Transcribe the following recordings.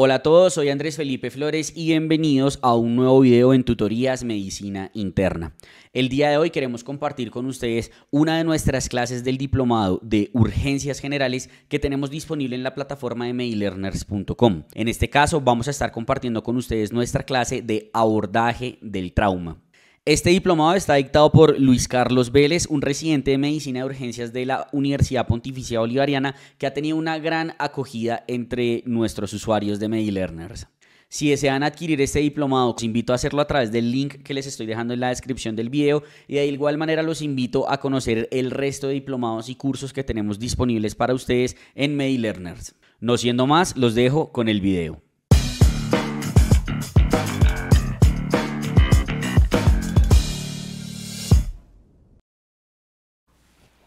Hola a todos, soy Andrés Felipe Flores y bienvenidos a un nuevo video en Tutorías Medicina Interna. El día de hoy queremos compartir con ustedes una de nuestras clases del diplomado de urgencias generales que tenemos disponible en la plataforma de medlearners.com. En este caso vamos a estar compartiendo con ustedes nuestra clase de abordaje del trauma. Este diplomado está dictado por Luis Carlos Vélez, un residente de Medicina de Urgencias de la Universidad Pontificia Bolivariana que ha tenido una gran acogida entre nuestros usuarios de MediLearners. Si desean adquirir este diplomado, los invito a hacerlo a través del link que les estoy dejando en la descripción del video y de igual manera los invito a conocer el resto de diplomados y cursos que tenemos disponibles para ustedes en MediLearners. No siendo más, los dejo con el video.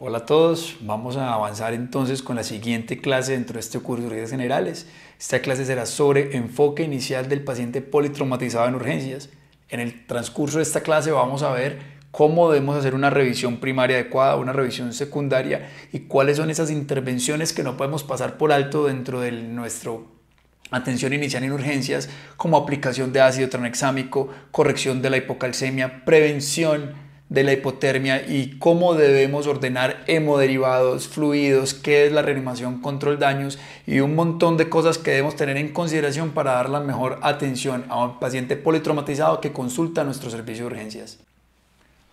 Hola a todos, vamos a avanzar entonces con la siguiente clase dentro de este curso de urgencias generales. Esta clase será sobre enfoque inicial del paciente politraumatizado en urgencias. En el transcurso de esta clase vamos a ver cómo debemos hacer una revisión primaria adecuada, una revisión secundaria y cuáles son esas intervenciones que no podemos pasar por alto dentro de nuestra atención inicial en urgencias, como aplicación de ácido tranexámico, corrección de la hipocalcemia, prevención de la hipotermia y cómo debemos ordenar hemoderivados, fluidos, qué es la reanimación, control daños y un montón de cosas que debemos tener en consideración para dar la mejor atención a un paciente politraumatizado que consulta nuestro servicio de urgencias.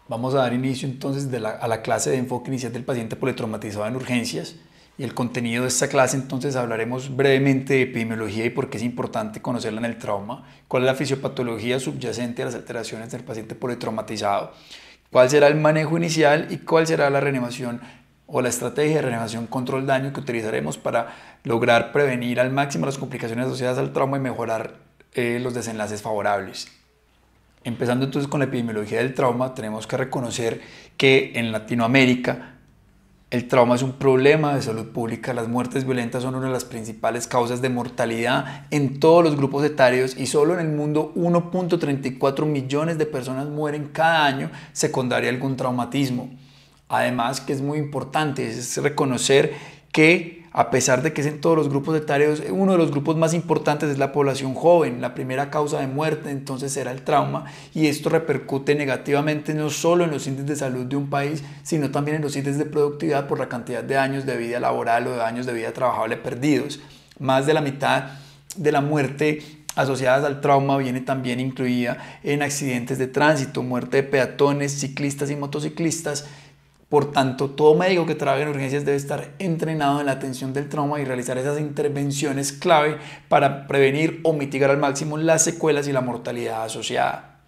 Vamos a dar inicio entonces a la clase de enfoque inicial del paciente politraumatizado en urgencias y el contenido de esta clase. Entonces hablaremos brevemente de epidemiología y por qué es importante conocerla en el trauma, cuál es la fisiopatología subyacente a las alteraciones del paciente politraumatizado, cuál será el manejo inicial y cuál será la reanimación o la estrategia de reanimación control daño que utilizaremos para lograr prevenir al máximo las complicaciones asociadas al trauma y mejorar los desenlaces favorables. Empezando entonces con la epidemiología del trauma, tenemos que reconocer que en Latinoamérica el trauma es un problema de salud pública. Las muertes violentas son una de las principales causas de mortalidad en todos los grupos etarios y solo en el mundo 1.34 millones de personas mueren cada año secundaria a algún traumatismo. Además, que es muy importante, es reconocer que a pesar de que es en todos los grupos etarios, uno de los grupos más importantes es la población joven. La primera causa de muerte entonces será el trauma y esto repercute negativamente no solo en los índices de salud de un país, sino también en los índices de productividad por la cantidad de años de vida laboral o de años de vida trabajable perdidos. Más de la mitad de la muerte asociadas al trauma viene también incluida en accidentes de tránsito, muerte de peatones, ciclistas y motociclistas. Por tanto, todo médico que trabaje en urgencias debe estar entrenado en la atención del trauma y realizar esas intervenciones clave para prevenir o mitigar al máximo las secuelas y la mortalidad asociada.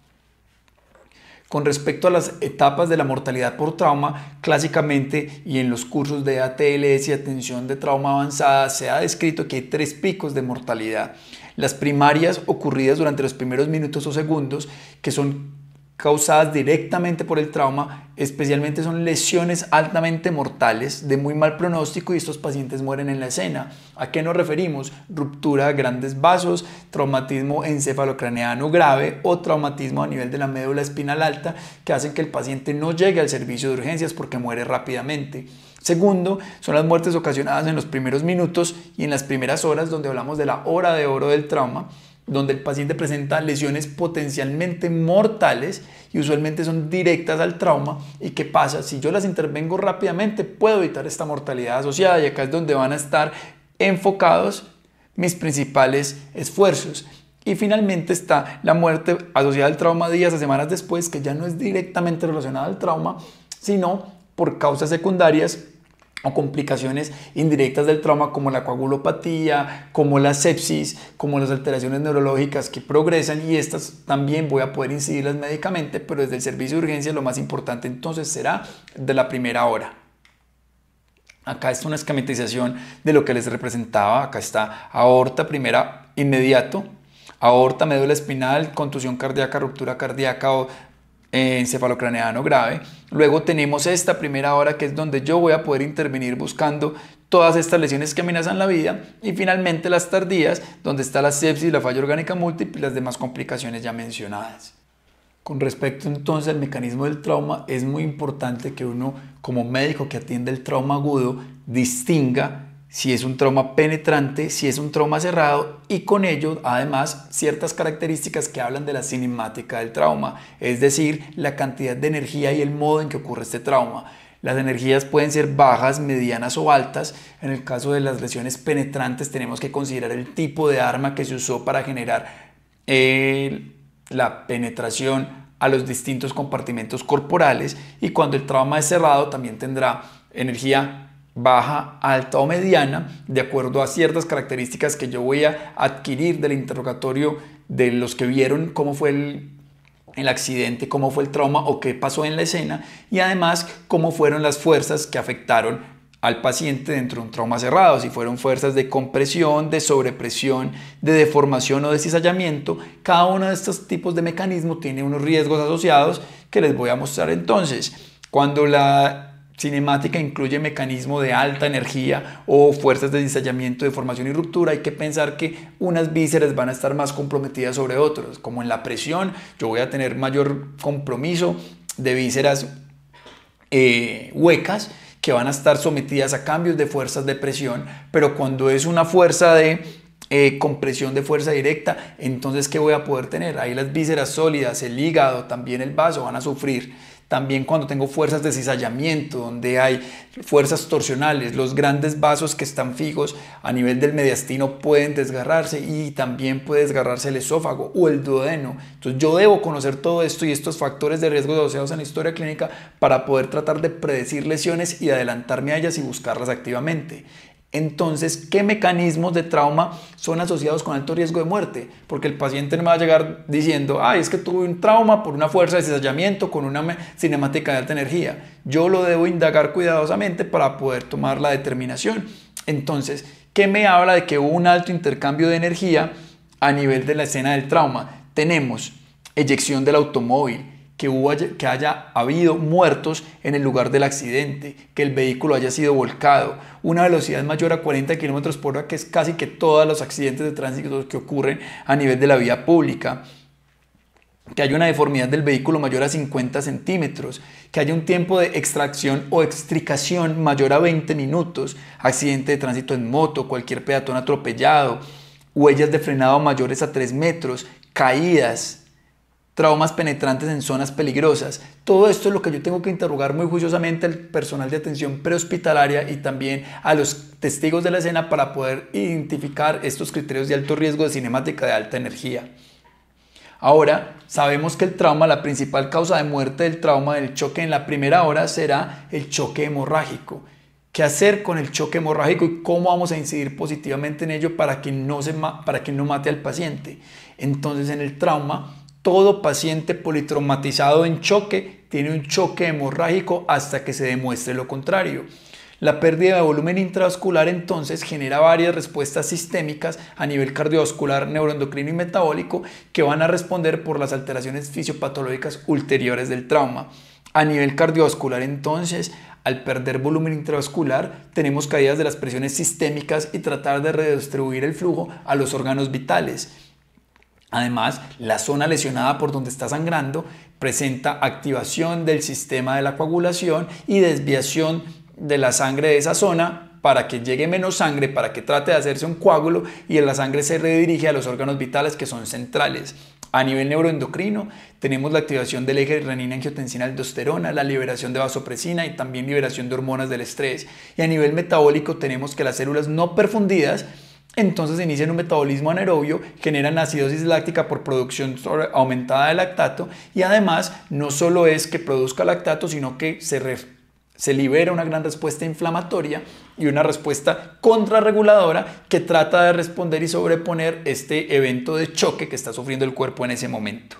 Con respecto a las etapas de la mortalidad por trauma, clásicamente y en los cursos de ATLS y atención de trauma avanzada se ha descrito que hay 3 picos de mortalidad. Las primarias ocurridas durante los primeros minutos o segundos, que son causadas directamente por el trauma, especialmente son lesiones altamente mortales de muy mal pronóstico y estos pacientes mueren en la escena. ¿A qué nos referimos? Ruptura de grandes vasos, traumatismo encefalocraneano grave o traumatismo a nivel de la médula espinal alta que hacen que el paciente no llegue al servicio de urgencias porque muere rápidamente. Segundo, son las muertes ocasionadas en los primeros minutos y en las primeras horas, donde hablamos de la hora de oro del trauma, donde el paciente presenta lesiones potencialmente mortales y usualmente son directas al trauma. ¿Y qué pasa? Si yo las intervengo rápidamente, puedo evitar esta mortalidad asociada y acá es donde van a estar enfocados mis principales esfuerzos. Y finalmente está la muerte asociada al trauma días a semanas después, que ya no es directamente relacionada al trauma, sino por causas secundarias o complicaciones indirectas del trauma como la coagulopatía, como la sepsis, como las alteraciones neurológicas que progresan y estas también voy a poder incidirlas médicamente, pero desde el servicio de urgencia lo más importante entonces será de la primera hora. Acá está una esquematización de lo que les representaba. Acá está aorta primera inmediato, aorta, médula espinal, contusión cardíaca, ruptura cardíaca o encefalocraneano grave. Luego tenemos esta primera hora que es donde yo voy a poder intervenir buscando todas estas lesiones que amenazan la vida y finalmente las tardías donde está la sepsis, la falla orgánica múltiple y las demás complicaciones ya mencionadas. Con respecto entonces al mecanismo del trauma, es muy importante que uno como médico que atiende el trauma agudo distinga si es un trauma penetrante, si es un trauma cerrado y con ello además ciertas características que hablan de la cinemática del trauma, es decir, la cantidad de energía y el modo en que ocurre este trauma. Las energías pueden ser bajas, medianas o altas. En el caso de las lesiones penetrantes tenemos que considerar el tipo de arma que se usó para generar la penetración a los distintos compartimentos corporales, y cuando el trauma es cerrado también tendrá energía baja, alta o mediana, de acuerdo a ciertas características que yo voy a adquirir del interrogatorio de los que vieron cómo fue el accidente, cómo fue el trauma o qué pasó en la escena, y además cómo fueron las fuerzas que afectaron al paciente dentro de un trauma cerrado, si fueron fuerzas de compresión, de sobrepresión, de deformación o de cizallamiento. Cada uno de estos tipos de mecanismos tiene unos riesgos asociados que les voy a mostrar entonces. Cuando la cinemática incluye mecanismo de alta energía o fuerzas de cizallamiento, deformación y ruptura, hay que pensar que unas vísceras van a estar más comprometidas sobre otras. Como en la presión, yo voy a tener mayor compromiso de vísceras huecas que van a estar sometidas a cambios de fuerzas de presión, pero cuando es una fuerza de compresión de fuerza directa, entonces ¿qué voy a poder tener? Ahí las vísceras sólidas, el hígado, también el vaso van a sufrir. También cuando tengo fuerzas de cizallamiento, donde hay fuerzas torsionales, los grandes vasos que están fijos a nivel del mediastino pueden desgarrarse, y también puede desgarrarse el esófago o el duodeno. Entonces yo debo conocer todo esto y estos factores de riesgo asociados en la historia clínica para poder tratar de predecir lesiones y adelantarme a ellas y buscarlas activamente. Entonces, ¿qué mecanismos de trauma son asociados con alto riesgo de muerte? Porque el paciente no me va a llegar diciendo, ay, es que tuve un trauma por una fuerza de cizallamiento con una cinemática de alta energía. Yo lo debo indagar cuidadosamente para poder tomar la determinación. Entonces, ¿qué me habla de que hubo un alto intercambio de energía a nivel de la escena del trauma? Tenemos eyección del automóvil, que haya habido muertos en el lugar del accidente, que el vehículo haya sido volcado, una velocidad mayor a 40 km por hora, que es casi que todos los accidentes de tránsito que ocurren a nivel de la vía pública, que haya una deformidad del vehículo mayor a 50 centímetros, que haya un tiempo de extracción o extricación mayor a 20 minutos, accidente de tránsito en moto, cualquier peatón atropellado, huellas de frenado mayores a 3 metros, caídas, traumas penetrantes en zonas peligrosas. Todo esto es lo que yo tengo que interrogar muy juiciosamente al personal de atención prehospitalaria y también a los testigos de la escena para poder identificar estos criterios de alto riesgo de cinemática de alta energía. Ahora, sabemos que el trauma, la principal causa de muerte del trauma del choque en la primera hora será el choque hemorrágico. ¿Qué hacer con el choque hemorrágico y cómo vamos a incidir positivamente en ello para que no mate al paciente? Entonces, en el trauma, todo paciente politraumatizado en choque tiene un choque hemorrágico hasta que se demuestre lo contrario. La pérdida de volumen intravascular entonces genera varias respuestas sistémicas a nivel cardiovascular, neuroendocrino y metabólico que van a responder por las alteraciones fisiopatológicas ulteriores del trauma. A nivel cardiovascular entonces, al perder volumen intravascular, tenemos caídas de las presiones sistémicas y tratar de redistribuir el flujo a los órganos vitales. Además, la zona lesionada por donde está sangrando presenta activación del sistema de la coagulación y desviación de la sangre de esa zona para que llegue menos sangre, para que trate de hacerse un coágulo y la sangre se redirige a los órganos vitales que son centrales. A nivel neuroendocrino tenemos la activación del eje renina-angiotensina-aldosterona, la liberación de vasopresina y también liberación de hormonas del estrés. Y a nivel metabólico tenemos que las células no perfundidas entonces inician un metabolismo anaerobio, generan acidosis láctica por producción aumentada de lactato, y además no solo es que produzca lactato, sino que se libera una gran respuesta inflamatoria y una respuesta contrarreguladora que trata de responder y sobreponer este evento de choque que está sufriendo el cuerpo en ese momento.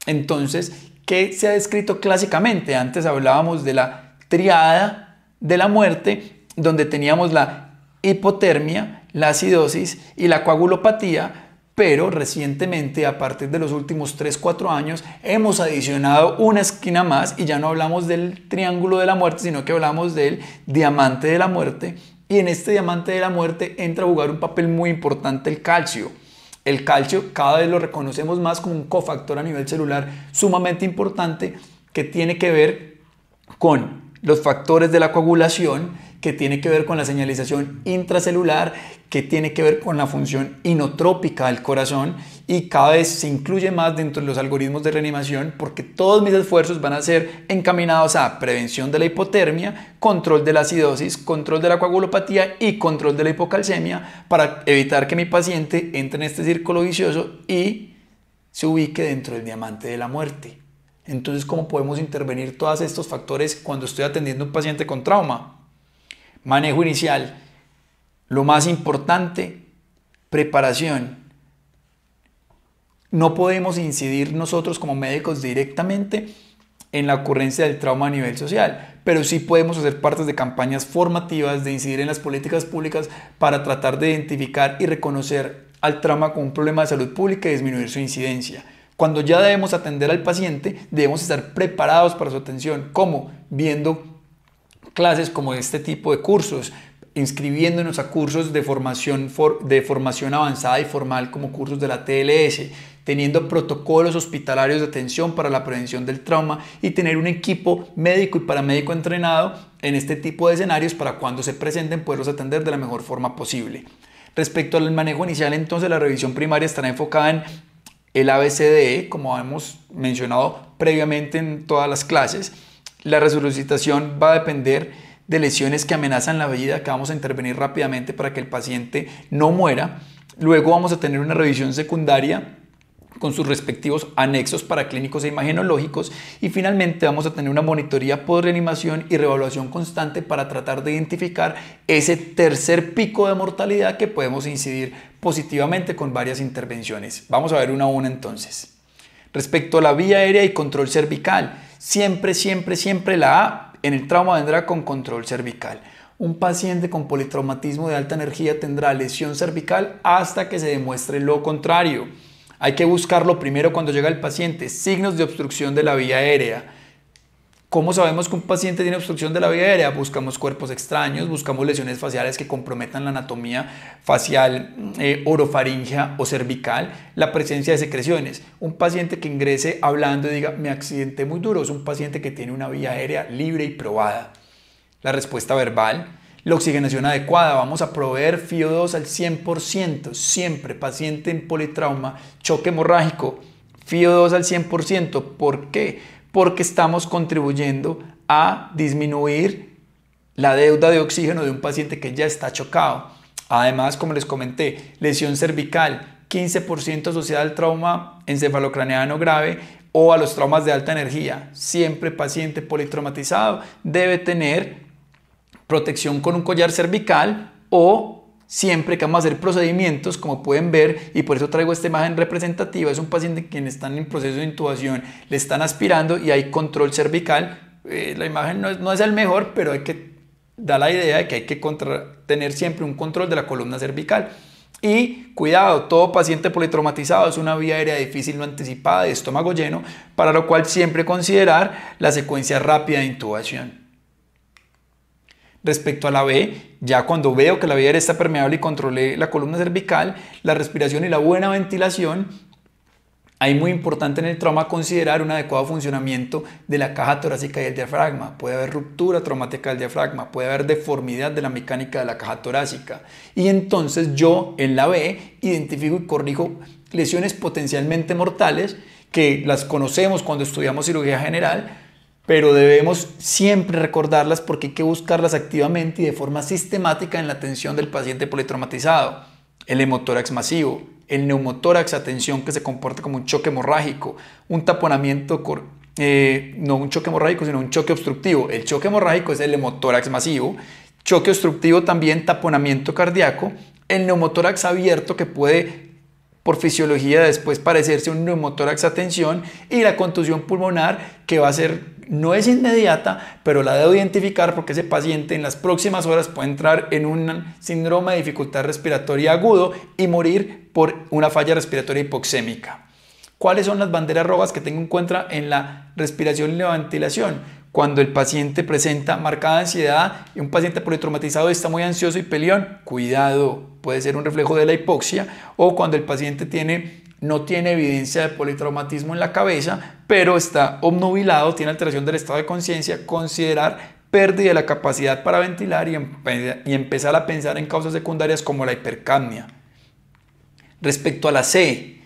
Entonces, ¿qué se ha descrito clásicamente? Antes hablábamos de la triada de la muerte, donde teníamos la hipotermia, la acidosis y la coagulopatía, pero recientemente, a partir de los últimos 3-4 años, hemos adicionado una esquina más y ya no hablamos del triángulo de la muerte, sino que hablamos del diamante de la muerte, y en este diamante de la muerte entra a jugar un papel muy importante el calcio. El calcio cada vez lo reconocemos más como un cofactor a nivel celular sumamente importante que tiene que ver con los factores de la coagulación, que tiene que ver con la señalización intracelular, que tiene que ver con la función inotrópica del corazón y cada vez se incluye más dentro de los algoritmos de reanimación porque todos mis esfuerzos van a ser encaminados a prevención de la hipotermia, control de la acidosis, control de la coagulopatía y control de la hipocalcemia para evitar que mi paciente entre en este círculo vicioso y se ubique dentro del diamante de la muerte. Entonces, ¿cómo podemos intervenir todos estos factores cuando estoy atendiendo a un paciente con trauma? Manejo inicial. Lo más importante, preparación. No podemos incidir nosotros como médicos directamente en la ocurrencia del trauma a nivel social, pero sí podemos hacer partes de campañas formativas, de incidir en las políticas públicas para tratar de identificar y reconocer al trauma como un problema de salud pública y disminuir su incidencia. Cuando ya debemos atender al paciente, debemos estar preparados para su atención, como viendo clases como este tipo de cursos, inscribiéndonos a cursos de formación avanzada y formal como cursos de la TLS, teniendo protocolos hospitalarios de atención para la prevención del trauma y tener un equipo médico y paramédico entrenado en este tipo de escenarios para cuando se presenten poderlos atender de la mejor forma posible. Respecto al manejo inicial, entonces la revisión primaria estará enfocada en el ABCDE, como hemos mencionado previamente en todas las clases. La resucitación va a depender de lesiones que amenazan la vida, que vamos a intervenir rápidamente para que el paciente no muera. Luego vamos a tener una revisión secundaria con sus respectivos anexos paraclínicos e imagenológicos y finalmente vamos a tener una monitoría post-reanimación y reevaluación constante para tratar de identificar ese tercer pico de mortalidad que podemos incidir positivamente con varias intervenciones. Vamos a ver una a una entonces. Respecto a la vía aérea y control cervical, siempre la A en el trauma vendrá con control cervical. Un paciente con politraumatismo de alta energía tendrá lesión cervical hasta que se demuestre lo contrario. Hay que buscarlo primero cuando llega el paciente, signos de obstrucción de la vía aérea. ¿Cómo sabemos que un paciente tiene obstrucción de la vía aérea? Buscamos cuerpos extraños, buscamos lesiones faciales que comprometan la anatomía facial, orofaringea o cervical, la presencia de secreciones. Un paciente que ingrese hablando y diga, me accidenté muy duro, es un paciente que tiene una vía aérea libre y probada. La respuesta verbal. La oxigenación adecuada, vamos a proveer FiO2 al 100%, siempre, paciente en politrauma, choque hemorrágico, FiO2 al 100%, ¿por qué? Porque estamos contribuyendo a disminuir la deuda de oxígeno de un paciente que ya está chocado. Además, como les comenté, lesión cervical, 15% asociada al trauma encefalocraneano grave o a los traumas de alta energía. Siempre paciente politraumatizado debe tener protección con un collar cervical o siempre que vamos a hacer procedimientos, como pueden ver, y por eso traigo esta imagen representativa, es un paciente quien están en proceso de intubación, le están aspirando y hay control cervical. La imagen no es el mejor, pero da la idea de que hay que tener siempre un control de la columna cervical. Y cuidado, todo paciente politraumatizado es una vía aérea difícil no anticipada de estómago lleno, para lo cual siempre considerar la secuencia rápida de intubación. Respecto a la B, ya cuando veo que la vía aérea está permeable y controlé la columna cervical, la respiración y la buena ventilación, hay muy importante en el trauma considerar un adecuado funcionamiento de la caja torácica y el diafragma. Puede haber ruptura traumática del diafragma, puede haber deformidad de la mecánica de la caja torácica. Y entonces yo en la B identifico y corrijo lesiones potencialmente mortales que las conocemos cuando estudiamos cirugía general, pero debemos siempre recordarlas porque hay que buscarlas activamente y de forma sistemática en la atención del paciente politraumatizado. El hemotórax masivo, el neumotórax a tensión que se comporta como un choque hemorrágico, un taponamiento, no un choque hemorrágico sino un choque obstructivo. El choque hemorrágico es el hemotórax masivo, choque obstructivo también taponamiento cardíaco, el neumotórax abierto que puede por fisiología después parecerse a un neumotórax a tensión y la contusión pulmonar que va a ser, no es inmediata, pero la debo identificar porque ese paciente en las próximas horas puede entrar en un síndrome de dificultad respiratoria agudo y morir por una falla respiratoria hipoxémica. ¿Cuáles son las banderas rojas que tengo en cuenta en la respiración y la ventilación? Cuando el paciente presenta marcada ansiedad y un paciente politraumatizado está muy ansioso y peleón, cuidado, puede ser un reflejo de la hipoxia, o cuando el paciente no tiene evidencia de politraumatismo en la cabeza, pero está obnubilado, tiene alteración del estado de conciencia, considerar pérdida de la capacidad para ventilar y empezar a pensar en causas secundarias como la hipercapnia. Respecto a la C,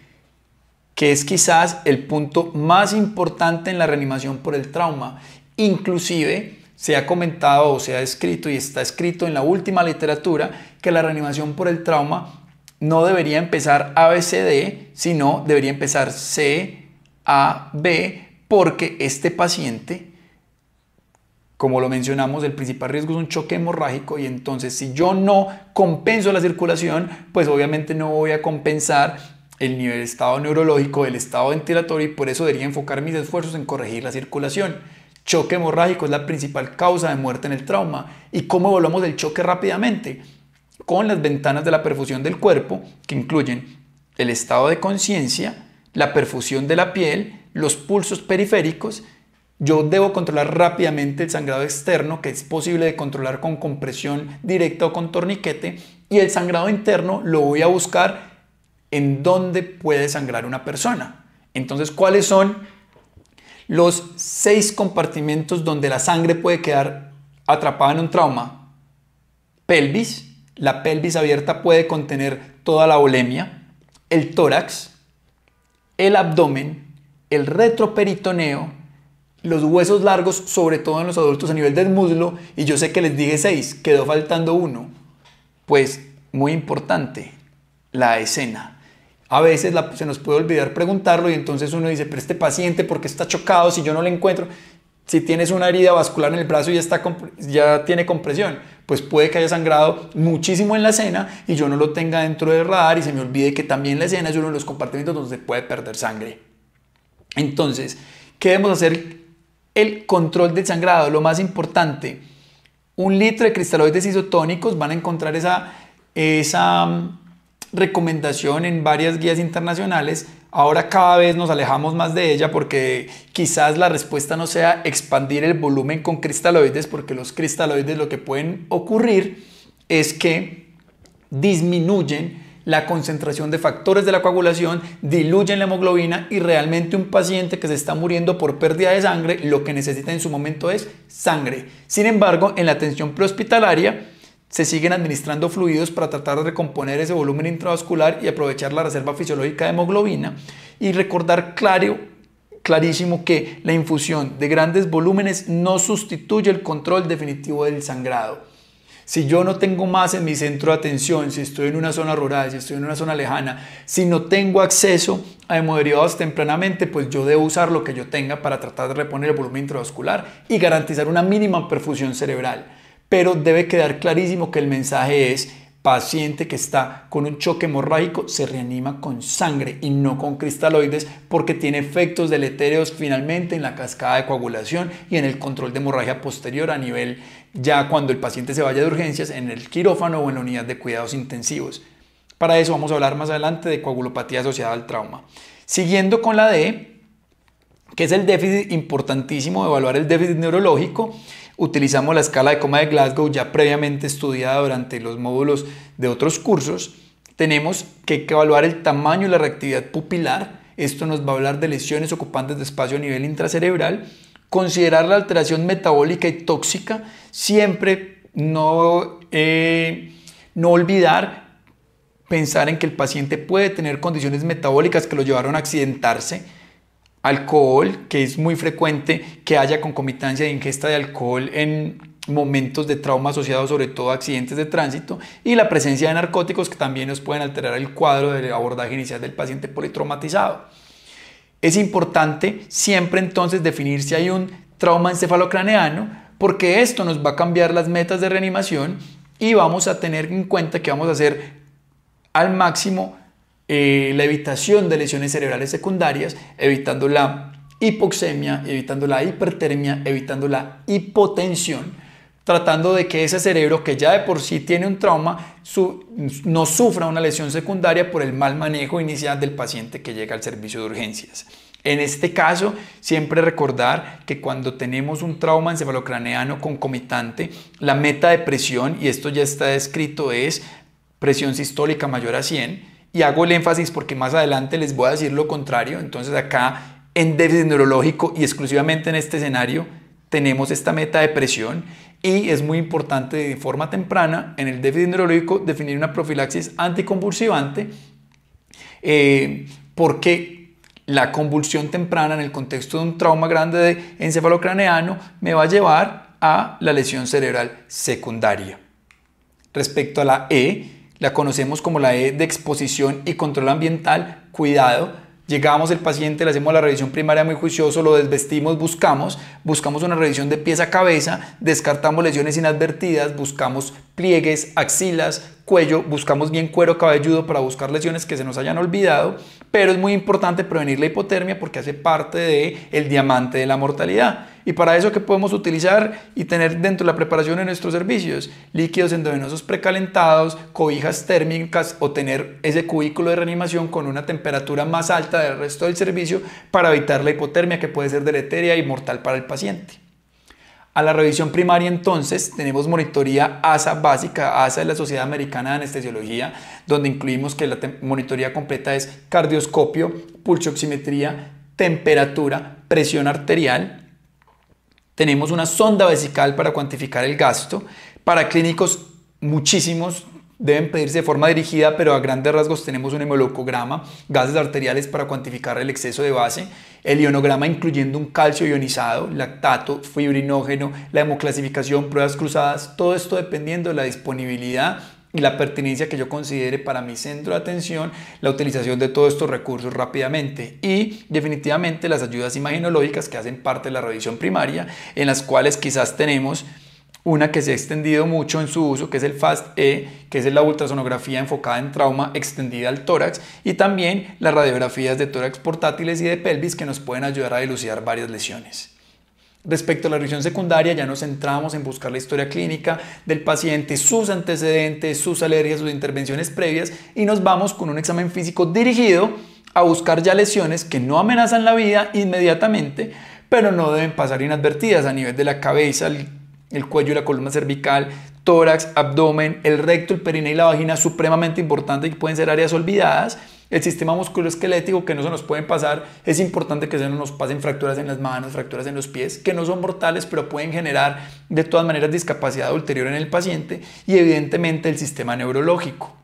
que es quizás el punto más importante en la reanimación por el trauma, inclusive se ha comentado o se ha escrito y está escrito en la última literatura que la reanimación por el trauma no debería empezar ABCD, sino debería empezar C, A, B, porque este paciente, como lo mencionamos, el principal riesgo es un choque hemorrágico y entonces si yo no compenso la circulación, pues obviamente no voy a compensar el nivel de estado neurológico, el estado ventilatorio y por eso debería enfocar mis esfuerzos en corregir la circulación. Choque hemorrágico es la principal causa de muerte en el trauma. ¿Y cómo evaluamos el choque rápidamente? Con las ventanas de la perfusión del cuerpo, que incluyen el estado de conciencia, la perfusión de la piel, los pulsos periféricos. Yo debo controlar rápidamente el sangrado externo, que es posible de controlar con compresión directa o con torniquete, y el sangrado interno lo voy a buscar en dónde puede sangrar una persona. Entonces, ¿cuáles son los 6 compartimentos donde la sangre puede quedar atrapada en un trauma? Pelvis. La pelvis abierta puede contener toda la volemia, el tórax, el abdomen, el retroperitoneo, los huesos largos, sobre todo en los adultos a nivel del muslo, y yo sé que les dije 6, quedó faltando uno. Pues muy importante, la escena. A veces se nos puede olvidar preguntarlo y entonces uno dice, pero este paciente, ¿por qué está chocado si yo no lo encuentro? Si tienes una herida vascular en el brazo y ya tiene compresión, pues puede que haya sangrado muchísimo en la escena y yo no lo tenga dentro del radar y se me olvide que también la escena es uno de los compartimentos donde se puede perder sangre. Entonces, ¿qué debemos hacer? El control del sangrado, lo más importante. 1 litro de cristaloides isotónicos, van a encontrar esa recomendación en varias guías internacionales. Ahora cada vez nos alejamos más de ella porque quizás la respuesta no sea expandir el volumen con cristaloides, porque los cristaloides lo que pueden ocurrir es que disminuyen la concentración de factores de la coagulación, diluyen la hemoglobina y realmente un paciente que se está muriendo por pérdida de sangre lo que necesita en su momento es sangre. Sin embargo, en la atención prehospitalaria se siguen administrando fluidos para tratar de recomponer ese volumen intravascular y aprovechar la reserva fisiológica de hemoglobina y recordar clarísimo que la infusión de grandes volúmenes no sustituye el control definitivo del sangrado. Si yo no tengo más en mi centro de atención, si estoy en una zona rural, si estoy en una zona lejana, si no tengo acceso a hemoderivados tempranamente, pues yo debo usar lo que yo tenga para tratar de reponer el volumen intravascular y garantizar una mínima perfusión cerebral. Pero debe quedar clarísimo que el mensaje es: paciente que está con un choque hemorrágico se reanima con sangre y no con cristaloides, porque tiene efectos deletéreos finalmente en la cascada de coagulación y en el control de hemorragia posterior a nivel ya cuando el paciente se vaya de urgencias en el quirófano o en la unidad de cuidados intensivos. Para eso vamos a hablar más adelante de coagulopatía asociada al trauma. Siguiendo con la D, que es el déficit importantísimo de evaluar el déficit neurológico, utilizamos la escala de coma de Glasgow ya previamente estudiada durante los módulos de otros cursos. Tenemos que evaluar el tamaño y la reactividad pupilar. Esto nos va a hablar de lesiones ocupantes de espacio a nivel intracerebral. Considerar la alteración metabólica y tóxica. Siempre no olvidar pensar en que el paciente puede tener condiciones metabólicas que lo llevaron a accidentarse. Alcohol, que es muy frecuente que haya concomitancia de ingesta de alcohol en momentos de trauma asociados sobre todo a accidentes de tránsito, y la presencia de narcóticos que también nos pueden alterar el cuadro del abordaje inicial del paciente politraumatizado. Es importante siempre entonces definir si hay un trauma encefalocraneano, porque esto nos va a cambiar las metas de reanimación y vamos a tener en cuenta que vamos a hacer al máximo la evitación de lesiones cerebrales secundarias, evitando la hipoxemia, evitando la hipertermia, evitando la hipotensión, tratando de que ese cerebro que ya de por sí tiene un trauma no sufra una lesión secundaria por el mal manejo inicial del paciente que llega al servicio de urgencias. En este caso, siempre recordar que cuando tenemos un trauma encefalocraneano concomitante, la meta de presión, y esto ya está descrito, es presión sistólica mayor a 100, y hago el énfasis porque más adelante les voy a decir lo contrario. Entonces acá en déficit neurológico y exclusivamente en este escenario tenemos esta meta de presión y es muy importante de forma temprana en el déficit neurológico definir una profilaxis anticonvulsivante porque la convulsión temprana en el contexto de un trauma grande de encefalocraneano me va a llevar a la lesión cerebral secundaria. Respecto a la E, la conocemos como la E de exposición y control ambiental. Cuidado, llegamos el paciente, le hacemos la revisión primaria muy juicioso, lo desvestimos, buscamos una revisión de pies a cabeza, descartamos lesiones inadvertidas, buscamos pliegues, axilas, cuello, buscamos bien cuero cabelludo para buscar lesiones que se nos hayan olvidado, pero es muy importante prevenir la hipotermia porque hace parte del diamante de la mortalidad. Y para eso, ¿qué podemos utilizar y tener dentro de la preparación de nuestros servicios? Líquidos endovenosos precalentados, cobijas térmicas o tener ese cubículo de reanimación con una temperatura más alta del resto del servicio para evitar la hipotermia que puede ser deletérea y mortal para el paciente. A la revisión primaria entonces tenemos monitoría ASA básica. ASA es la Sociedad Americana de Anestesiología, donde incluimos que la monitoría completa es cardioscopio, pulsioximetría, temperatura, presión arterial. Tenemos una sonda vesical para cuantificar el gasto. Para clínicos muchísimos deben pedirse de forma dirigida, pero a grandes rasgos tenemos un hemoleucograma, gases arteriales para cuantificar el exceso de base, el ionograma incluyendo un calcio ionizado, lactato, fibrinógeno, la hemoclasificación, pruebas cruzadas, todo esto dependiendo de la disponibilidad y la pertinencia que yo considere para mi centro de atención, la utilización de todos estos recursos rápidamente y definitivamente las ayudas imaginológicas que hacen parte de la revisión primaria, en las cuales quizás tenemos una que se ha extendido mucho en su uso, que es el FAST-E, que es la ultrasonografía enfocada en trauma extendida al tórax, y también las radiografías de tórax portátiles y de pelvis que nos pueden ayudar a dilucidar varias lesiones. Respecto a la revisión secundaria, ya nos centramos en buscar la historia clínica del paciente, sus antecedentes, sus alergias, sus intervenciones previas y nos vamos con un examen físico dirigido a buscar ya lesiones que no amenazan la vida inmediatamente, pero no deben pasar inadvertidas a nivel de la cabeza, el cuello y la columna cervical, tórax, abdomen, el recto, el perineo y la vagina, supremamente importante y que pueden ser áreas olvidadas. El sistema musculoesquelético, que no se nos pueden pasar, es importante que se nos pasen fracturas en las manos, fracturas en los pies, que no son mortales, pero pueden generar de todas maneras discapacidad ulterior en el paciente y evidentemente el sistema neurológico.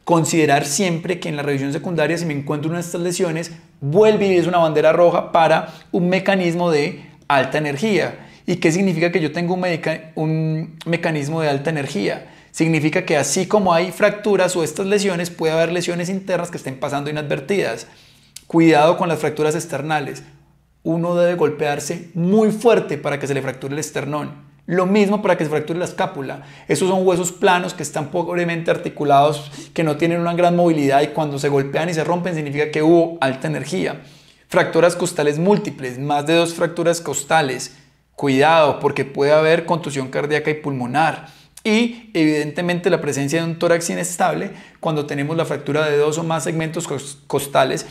Considerar siempre que en la revisión secundaria, si me encuentro una de estas lesiones, vuelve y es una bandera roja para un mecanismo de alta energía. ¿Y qué significa que yo tengo un mecanismo de alta energía? Significa que así como hay fracturas o estas lesiones, puede haber lesiones internas que estén pasando inadvertidas. Cuidado con las fracturas externales. Uno debe golpearse muy fuerte para que se le fracture el esternón. Lo mismo para que se fracture la escápula. Esos son huesos planos que están pobremente articulados, que no tienen una gran movilidad y cuando se golpean y se rompen significa que hubo alta energía. Fracturas costales múltiples, más de 2 fracturas costales. Cuidado porque puede haber contusión cardíaca y pulmonar. Y evidentemente la presencia de un tórax inestable cuando tenemos la fractura de 2 o más segmentos costales,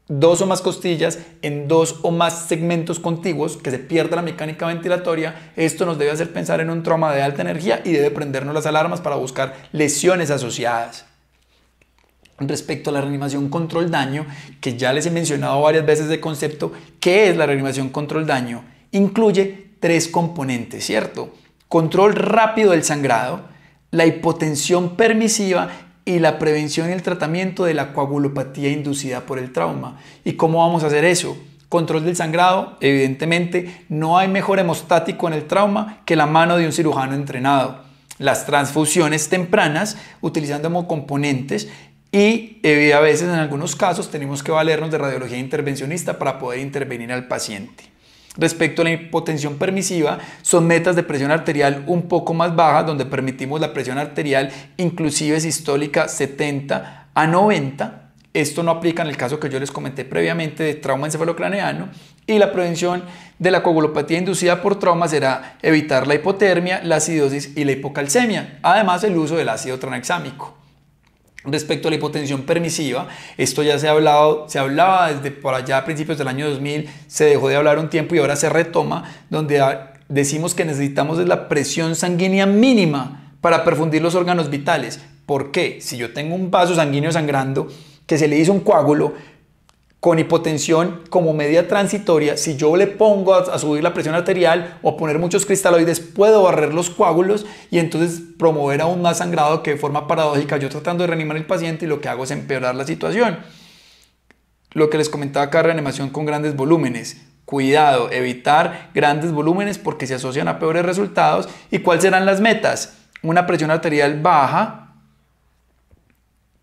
2 o más costillas en 2 o más segmentos contiguos, que se pierda la mecánica ventilatoria. Esto nos debe hacer pensar en un trauma de alta energía y debe prendernos las alarmas para buscar lesiones asociadas. Respecto a la reanimación control daño, que ya les he mencionado varias veces de concepto, ¿qué es la reanimación control daño? Incluye 3 componentes, ¿cierto? Control rápido del sangrado, la hipotensión permisiva y la prevención y el tratamiento de la coagulopatía inducida por el trauma. ¿Y cómo vamos a hacer eso? Control del sangrado, evidentemente no hay mejor hemostático en el trauma que la mano de un cirujano entrenado. Las transfusiones tempranas, utilizando hemocomponentes y a veces en algunos casos tenemos que valernos de radiología intervencionista para poder intervenir al paciente. Respecto a la hipotensión permisiva, son metas de presión arterial un poco más bajas, donde permitimos la presión arterial inclusive sistólica 70 a 90. Esto no aplica en el caso que yo les comenté previamente de trauma encefalocraneano. Y la prevención de la coagulopatía inducida por trauma será evitar la hipotermia, la acidosis y la hipocalcemia. Además, el uso del ácido tranexámico. Respecto a la hipotensión permisiva, esto ya se hablaba desde por allá a principios del año 2000, se dejó de hablar un tiempo y ahora se retoma, donde decimos que necesitamos la presión sanguínea mínima para perfundir los órganos vitales. ¿Por qué? Si yo tengo un vaso sanguíneo sangrando, que se le hizo un coágulo, con hipotensión como medida transitoria, si yo le pongo a subir la presión arterial o a poner muchos cristaloides, puedo barrer los coágulos y entonces promover aún más sangrado, que de forma paradójica yo tratando de reanimar al paciente y lo que hago es empeorar la situación. Lo que les comentaba acá, reanimación con grandes volúmenes. Cuidado, evitar grandes volúmenes porque se asocian a peores resultados. ¿Y cuáles serán las metas? Una presión arterial baja,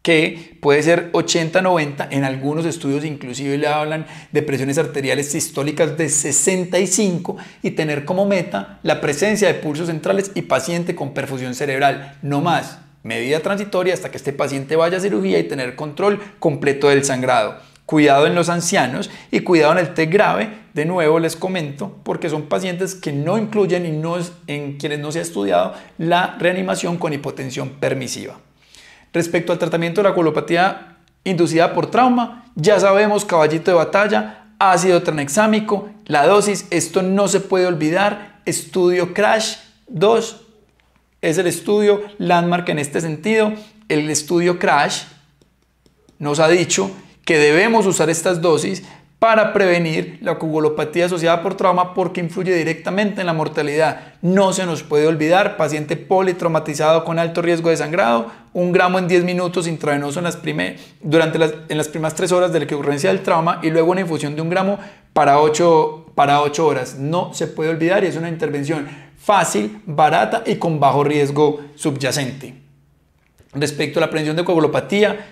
que puede ser 80-90, en algunos estudios inclusive le hablan de presiones arteriales sistólicas de 65 y tener como meta la presencia de pulsos centrales y paciente con perfusión cerebral, no más, medida transitoria hasta que este paciente vaya a cirugía y tener control completo del sangrado. Cuidado en los ancianos y cuidado en el TEC grave, de nuevo les comento, porque son pacientes que no incluyen y en quienes no se ha estudiado la reanimación con hipotensión permisiva. Respecto al tratamiento de la coagulopatía inducida por trauma, ya sabemos, caballito de batalla, ácido tranexámico, la dosis, esto no se puede olvidar, estudio CRASH 2 es el estudio landmark en este sentido. El estudio CRASH nos ha dicho que debemos usar estas dosis para prevenir la coagulopatía asociada por trauma porque influye directamente en la mortalidad. No se nos puede olvidar, paciente politraumatizado con alto riesgo de sangrado, 1 gramo en 10 minutos intravenoso en las primeras 3 horas de la ocurrencia del trauma y luego una infusión de 1 gramo para 8 horas. No se puede olvidar y es una intervención fácil, barata y con bajo riesgo subyacente. Respecto a la prevención de coagulopatía,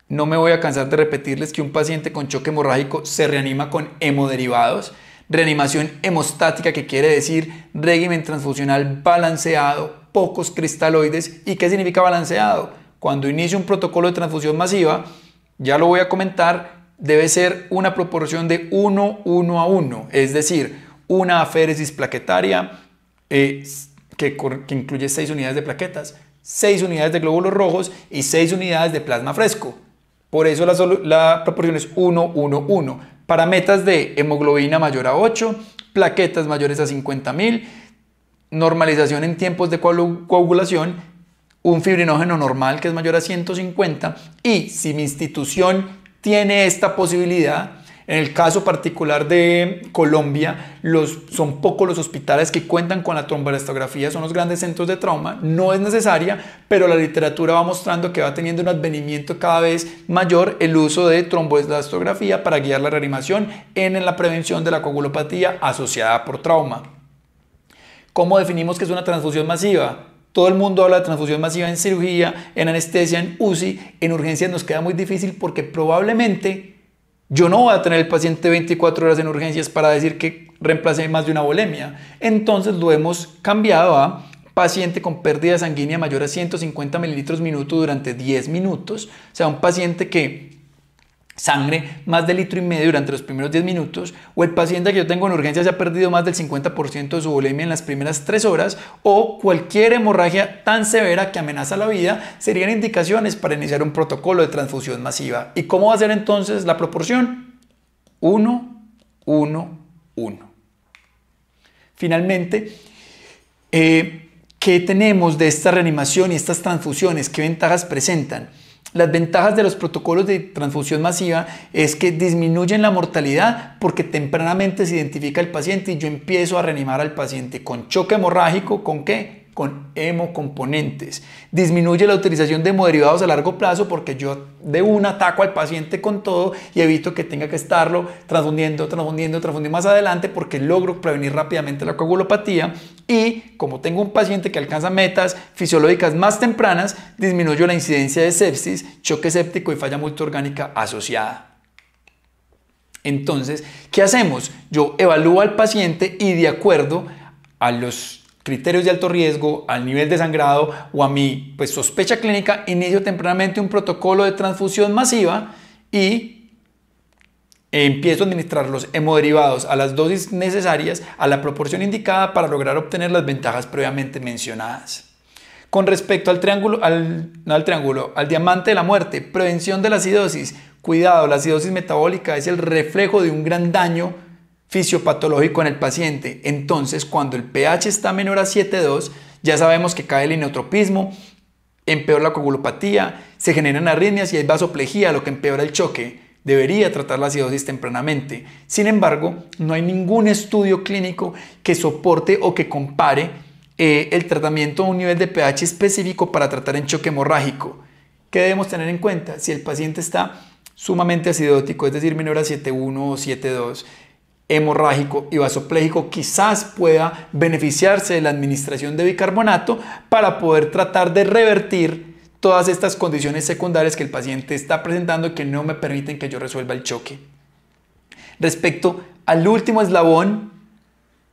no me voy a cansar de repetirles que un paciente con choque hemorrágico se reanima con hemoderivados. Reanimación hemostática, que quiere decir régimen transfusional balanceado, pocos cristaloides. ¿Y qué significa balanceado? Cuando inicio un protocolo de transfusión masiva, ya lo voy a comentar, debe ser una proporción de 1:1:1, es decir, una aféresis plaquetaria que incluye 6 unidades de plaquetas, 6 unidades de glóbulos rojos y 6 unidades de plasma fresco. Por eso la proporción es 1:1:1. Para metas de hemoglobina mayor a 8, plaquetas mayores a 50.000, normalización en tiempos de coagulación, un fibrinógeno normal que es mayor a 150 y si mi institución tiene esta posibilidad, en el caso particular de Colombia, son pocos los hospitales que cuentan con la tromboelastografía, son los grandes centros de trauma, no es necesaria, pero la literatura va mostrando que va teniendo un advenimiento cada vez mayor el uso de tromboelastografía para guiar la reanimación en la prevención de la coagulopatía asociada por trauma. ¿Cómo definimos que es una transfusión masiva? Todo el mundo habla de transfusión masiva en cirugía, en anestesia, en UCI, en urgencias nos queda muy difícil porque probablemente yo no voy a tener el paciente 24 horas en urgencias para decir que reemplace más de una volemia. Entonces lo hemos cambiado a paciente con pérdida sanguínea mayor a 150 mililitros minuto durante 10 minutos. O sea, un paciente que sangre más de 1,5 litros durante los primeros 10 minutos, o el paciente que yo tengo en urgencias se ha perdido más del 50% de su volemia en las primeras 3 horas, o cualquier hemorragia tan severa que amenaza la vida, serían indicaciones para iniciar un protocolo de transfusión masiva. ¿Y cómo va a ser entonces la proporción? 1:1:1. Finalmente, ¿qué tenemos de esta reanimación y estas transfusiones? ¿Qué ventajas presentan? Las ventajas de los protocolos de transfusión masiva es que disminuyen la mortalidad porque tempranamente se identifica el paciente y yo empiezo a reanimar al paciente con choque hemorrágico, ¿con qué? Con hemocomponentes. Disminuye la utilización de hemoderivados a largo plazo porque yo de una ataco al paciente con todo y evito que tenga que estarlo transfundiendo más adelante porque logro prevenir rápidamente la coagulopatía y como tengo un paciente que alcanza metas fisiológicas más tempranas, disminuyo la incidencia de sepsis, choque séptico y falla multiorgánica asociada. Entonces, ¿qué hacemos? Yo evalúo al paciente y de acuerdo a los criterios de alto riesgo, al nivel de sangrado o a mi sospecha clínica, inicio tempranamente un protocolo de transfusión masiva y empiezo a administrar los hemoderivados a las dosis necesarias, a la proporción indicada para lograr obtener las ventajas previamente mencionadas. Con respecto al al diamante de la muerte, prevención de la acidosis. Cuidado, la acidosis metabólica es el reflejo de un gran daño fisiopatológico en el paciente. Entonces, cuando el pH está menor a 7,2, ya sabemos que cae el inotropismo, empeora la coagulopatía, se generan arritmias y hay vasoplejía, lo que empeora el choque. debería tratar la acidosis tempranamente. Sin embargo, no hay ningún estudio clínico que soporte o que compare el tratamiento a un nivel de pH específico para tratar en choque hemorrágico. ¿Qué debemos tener en cuenta? Si el paciente está sumamente acidótico, es decir, menor a 7.1 o 7.2, hemorrágico y vasopléjico, quizás pueda beneficiarse de la administración de bicarbonato para poder tratar de revertir todas estas condiciones secundarias que el paciente está presentando y que no me permiten que yo resuelva el choque. Respecto al último eslabón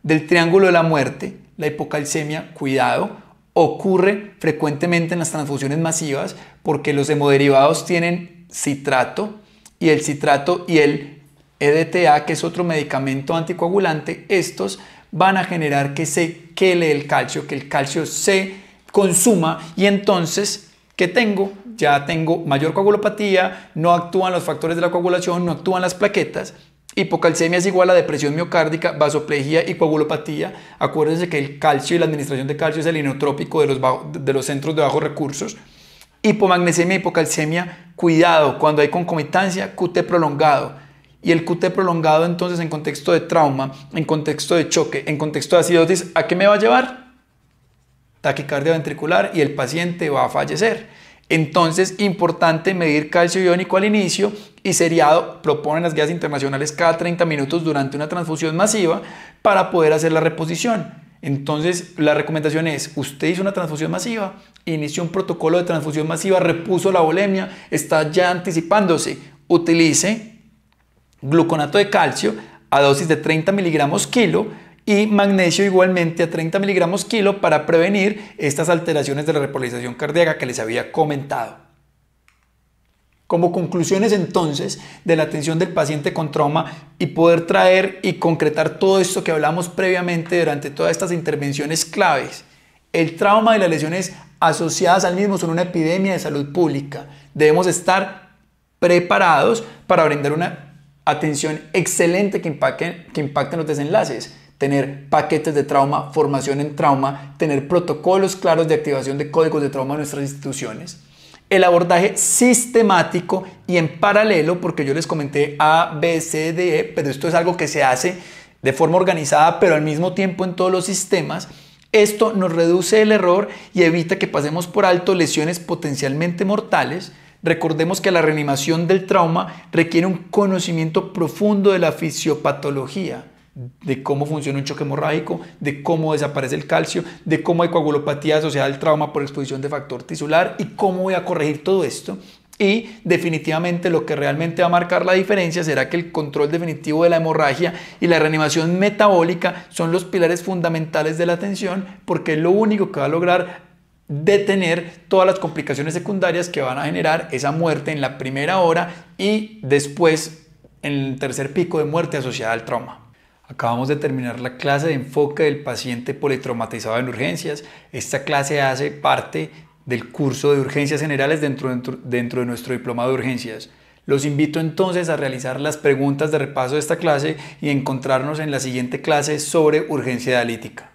del triángulo de la muerte, la hipocalcemia, cuidado, ocurre frecuentemente en las transfusiones masivas porque los hemoderivados tienen citrato y el citrato y el EDTA, que es otro medicamento anticoagulante. Estos van a generar que se quele el calcio, que el calcio se consuma, y entonces, ¿qué tengo? Ya tengo mayor coagulopatía, no actúan los factores de la coagulación, no actúan las plaquetas. Hipocalcemia es igual a depresión miocárdica, vasoplegia y coagulopatía. Acuérdense que el calcio y la administración de calcio es el inotrópico de los centros de bajos recursos. Hipomagnesemia, hipocalcemia, cuidado, cuando hay concomitancia, QT prolongado. Y el QT prolongado, entonces, en contexto de trauma, en contexto de choque, en contexto de acidosis, ¿a qué me va a llevar? Taquicardia ventricular, y el paciente va a fallecer. Entonces, importante medir calcio iónico al inicio y seriado, proponen las guías internacionales, cada 30 minutos durante una transfusión masiva para poder hacer la reposición. Entonces, la recomendación es, usted hizo una transfusión masiva, inició un protocolo de transfusión masiva, repuso la volemia, está ya anticipándose, utilice gluconato de calcio a dosis de 30 miligramos kilo y magnesio igualmente a 30 miligramos kilo para prevenir estas alteraciones de la repolarización cardíaca que les había comentado. Como conclusiones entonces de la atención del paciente con trauma y poder traer y concretar todo esto que hablamos previamente durante todas estas intervenciones claves, el trauma y las lesiones asociadas al mismo son una epidemia de salud pública. Debemos estar preparados para brindar una atención excelente que impacten los desenlaces, tener paquetes de trauma, formación en trauma, tener protocolos claros de activación de códigos de trauma en nuestras instituciones, el abordaje sistemático y en paralelo, porque yo les comenté A, B, C, D, E, pero esto es algo que se hace de forma organizada, pero al mismo tiempo en todos los sistemas. Esto nos reduce el error y evita que pasemos por alto lesiones potencialmente mortales. Recordemos que la reanimación del trauma requiere un conocimiento profundo de la fisiopatología, de cómo funciona un choque hemorrágico, de cómo desaparece el calcio, de cómo hay coagulopatía asociada al trauma por exposición de factor tisular y cómo voy a corregir todo esto. Y definitivamente lo que realmente va a marcar la diferencia será que el control definitivo de la hemorragia y la reanimación metabólica son los pilares fundamentales de la atención, porque es lo único que va a lograr detener todas las complicaciones secundarias que van a generar esa muerte en la primera hora y después en el tercer pico de muerte asociada al trauma. Acabamos de terminar la clase de enfoque del paciente politraumatizado en urgencias. Esta clase hace parte del curso de urgencias generales dentro de nuestro diplomado de urgencias. Los invito entonces a realizar las preguntas de repaso de esta clase y encontrarnos en la siguiente clase sobre urgencia dialítica.